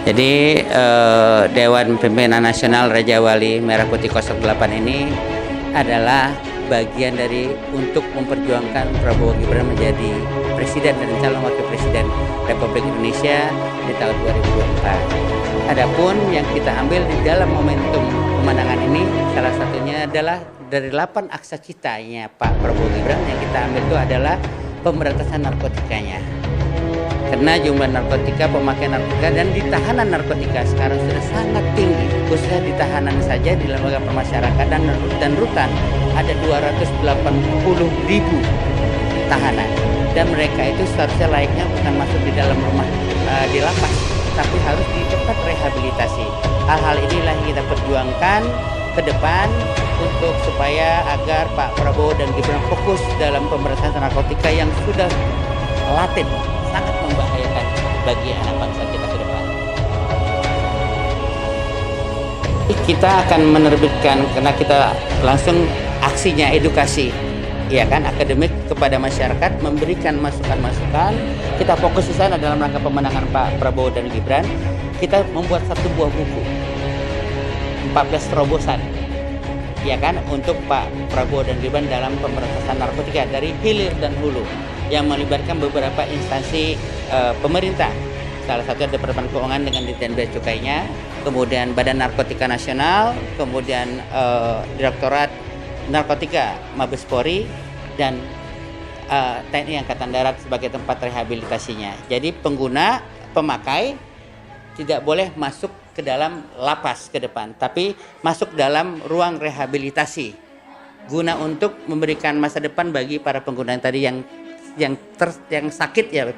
Jadi Dewan Pimpinan Nasional Raja Wali Merah Putih 08 ini adalah bagian dari untuk memperjuangkan Prabowo Gibran menjadi presiden dan calon wakil presiden Republik Indonesia di tahun 2024. Adapun yang kita ambil di dalam momentum pemenangan ini salah satunya adalah dari 8 aksa citanya Pak Prabowo Gibran yang kita ambil itu adalah pemberantasan narkotikanya. Karena jumlah narkotika, pemakaian narkotika dan di tahanan narkotika sekarang sudah sangat tinggi. Khususnya di tahanan saja di lembaga permasyarakatan dan rutan ada 280.000 tahanan. Dan mereka itu seharusnya layaknya bukan masuk di dalam rumah di lapas, tapi harus di tempat rehabilitasi. Hal-hal inilah yang kita perjuangkan ke depan untuk supaya agar Pak Prabowo dan Gibran fokus dalam pemberantasan narkotika yang sudah laten, sangat membahayakan bagi anak bangsa kita ke depan. Kita akan menerbitkan, karena kita langsung aksinya edukasi, ya kan, akademik kepada masyarakat, memberikan masukan-masukan. Kita fokus di sana dalam rangka pemenangan Pak Prabowo dan Gibran. Kita membuat satu buah buku, 14 terobosan, ya kan, untuk Pak Prabowo dan Gibran dalam pemberantasan narkotika dari hilir dan hulu, yang melibatkan beberapa instansi pemerintah. Salah satu Departemen Keuangan dengan Ditjen Bea Cukainya, kemudian Badan Narkotika Nasional, kemudian Direktorat Narkotika Mabes Polri, dan TNI Angkatan Darat sebagai tempat rehabilitasinya. Jadi pengguna, pemakai tidak boleh masuk ke dalam lapas ke depan, tapi masuk dalam ruang rehabilitasi guna untuk memberikan masa depan bagi para pengguna tadi yang sakit, ya,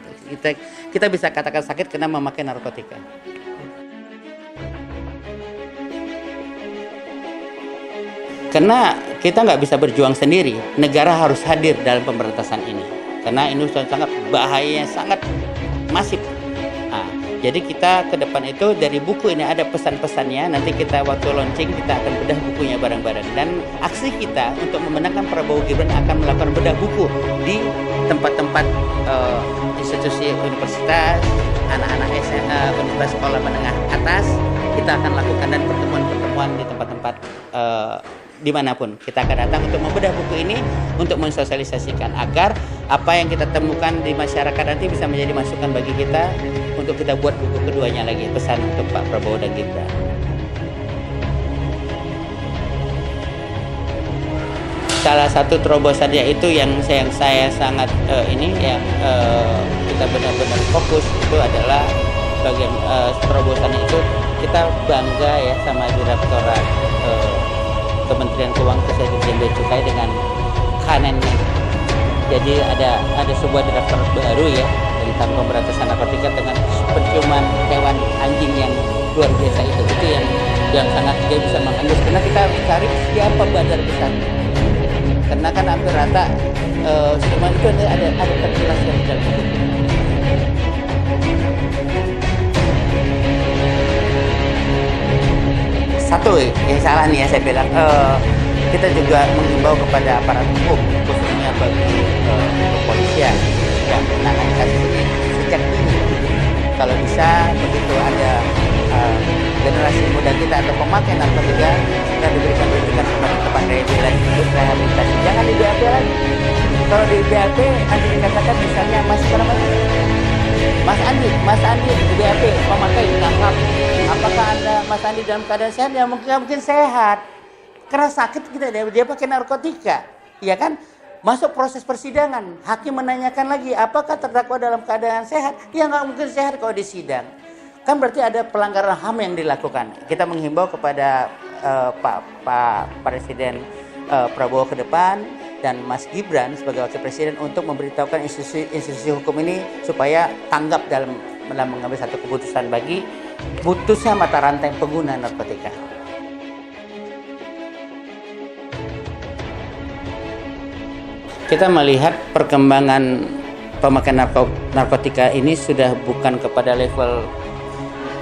kita bisa katakan sakit karena memakai narkotika. Karena kita nggak bisa berjuang sendiri, negara harus hadir dalam pemberantasan ini karena ini sangat bahayanya, sangat masif. Jadi kita ke depan itu dari buku ini ada pesan-pesannya. Nanti kita waktu launching kita akan bedah bukunya bareng-bareng. Dan aksi kita untuk memenangkan Prabowo Gibran akan melakukan bedah buku di tempat-tempat institusi universitas, anak-anak SMA, universitas sekolah menengah atas. Kita akan lakukan dan pertemuan-pertemuan di tempat-tempat dimanapun. Kita akan datang untuk membedah buku ini untuk mensosialisasikan agar apa yang kita temukan di masyarakat nanti bisa menjadi masukan bagi kita untuk kita buat buku keduanya lagi, pesan untuk Pak Prabowo dan Gibran. Salah satu terobosannya itu yang saya sangat kita benar-benar fokus itu adalah bagian terobosannya itu kita bangga ya sama Direktorat Kementerian Keuangan khususnya Ditjen Bea Cukai dengan kanennya. Jadi ada sebuah direktorat baru ya tentang pemberantasan narkotika dengan penciuman hewan anjing yang luar biasa itu yang sangat dia bisa mengandung. Karena kita cari siapa bandar besar. Karena kan hampir rata semua itu ada terjelas yang dalam buku. Satu yang salah nih ya saya bilang, kita juga menghimbau kepada aparat hukum khususnya bagi kepolisian yang menangani kasus ini sejak dini. Kalau bisa begitu ada generasi muda kita atau pemakai narkotika, kita diberikan rujukan kepada tempat rehabilitasi. Jangan di BAP lagi. Kalau di BAP nanti dikatakan misalnya Mas Andi di BAP pemakai ditangkap. Apakah Mas Andi dalam keadaan sehat? Ya mungkin sehat. Karena sakit dia pakai narkotika, ya kan? Masuk proses persidangan, hakim menanyakan lagi, apakah terdakwa dalam keadaan sehat? Ya nggak mungkin sehat kalau di sidang. Kan berarti ada pelanggaran HAM yang dilakukan. Kita menghimbau kepada Pak Presiden Prabowo ke depan dan Mas Gibran sebagai Wakil Presiden untuk memberitahukan institusi hukum ini supaya tanggap dalam mengambil satu keputusan bagi putusnya mata rantai pengguna narkotika. Kita melihat perkembangan pemakaian narkotika ini sudah bukan kepada level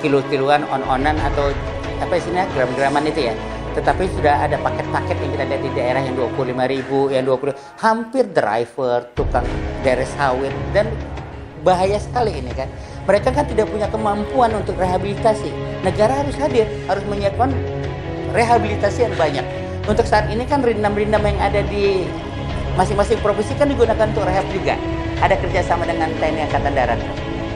kilo-kiloan, on-onan atau apa istilahnya gram-graman itu ya. Tetapi sudah ada paket-paket yang kita lihat di daerah yang 25.000, yang 20, hampir driver, tukang beres sawit, dan bahaya sekali ini kan. Mereka kan tidak punya kemampuan untuk rehabilitasi. Negara harus hadir, harus menyiapkan rehabilitasi yang banyak. Untuk saat ini kan rindam-rindam yang ada di masing-masing provinsi kan digunakan untuk rehab juga. Ada kerjasama dengan TNI Angkatan Darat.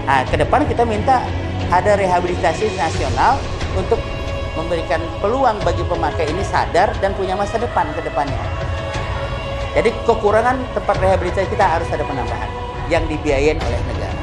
Nah, ke depan kita minta ada rehabilitasi nasional untuk memberikan peluang bagi pemakai ini sadar dan punya masa depan ke depannya. Jadi kekurangan tempat rehabilitasi kita harus ada penambahan yang dibiayain oleh negara.